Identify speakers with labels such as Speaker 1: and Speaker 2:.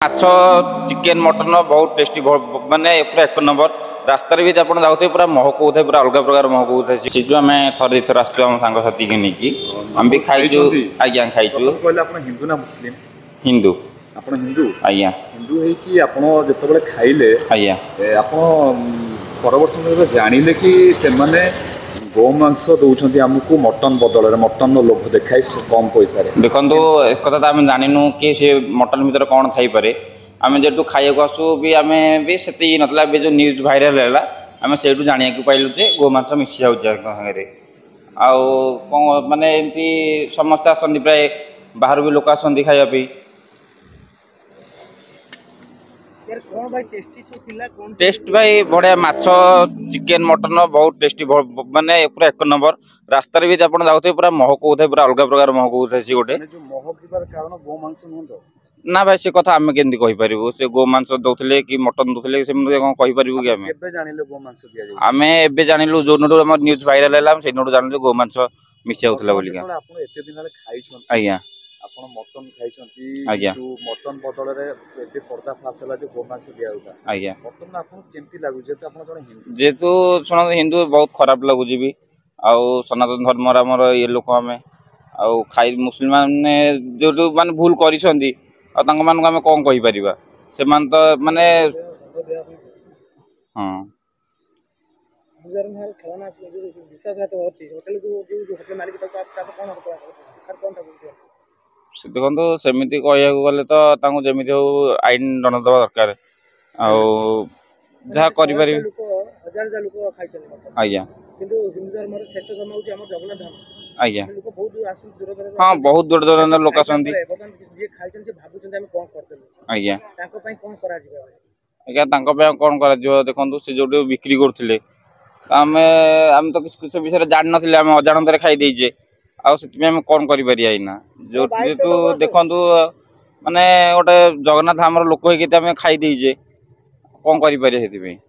Speaker 1: माछ chicken mutton बहुत tasty माने पूरा एक नंबर रास्ता भी आप जाते पूरा महक होता है पूरा अलग प्रकार महक होता है सीजु आम थर थर आसु आम सांग साथी के नहीं आम भी खाइचु आज्ञा खाइचु
Speaker 2: हिंदू ना मुस्लिम
Speaker 1: हिंदू
Speaker 2: आप हिंदू
Speaker 1: आज्ञा
Speaker 2: हिंदू है खाइले
Speaker 1: आज्ञा
Speaker 2: आप परवर्त समय जानिले कि से गोमांस दौरान आमको मटन बदल मटन लोभ देखाई कम पैसा
Speaker 1: देखो एक कथा आम जानू कि सी मटन भर कौन थपे आम जो खाइक आसू भी आम भी से ना जो न्यूज भाइराल है आम से जाना पाइलु जे गोमांस मिसी जाऊे आउ कौन मानने एमती समस्ते आसती प्राय बाहर भी लोक आसती खायापी टेस्ट भाई बढ़िया माछ चिकेन मटन बहुत टेस्टी माने पूरा एक नंबर रास्ता भी आप जाते पूरा महक होता है पूरा अलग प्रकार महक होता है गोटे ना भाई से कथा आम केमती कहीपर से गोमांस दौले कि मटन दौले कौन कहीपर कि आम एवं जानलु जो न्यूज भाइराल है से जानलु गोमांस मिसा होता बोलिका आज्ञा
Speaker 2: मटन खाई
Speaker 1: आज्ञा
Speaker 2: मटन बदल पर्दा फास है गोमांस दिया
Speaker 1: आज्ञा
Speaker 2: बर्तमान आपको केमती लगुच
Speaker 1: जेहेतु शुण हिंदू बहुत खराब लगुच भी आउ सनातन धर्म आमर ये लोक आम आउ खाई मुसलमान जो माने भूल कर आम कौन कहीपर से तो माने हाँ देखो सेमती कह गले तो जमी हो आईन दंड दवा दरकार जहाँ कर आज्ञा आज्ञा हाँ बहुत दूर दूर लोक आसती आज्ञा आज्ञा कौन कर देखो सी जो बिक्री करुले आम आम तो किस विषय जान ना आम अजाणत खाई देचे आम कौन करना जो जेहेतु देखु माने गोटे जगन्नाथ आम लोक होते खाई देचे कौन कर।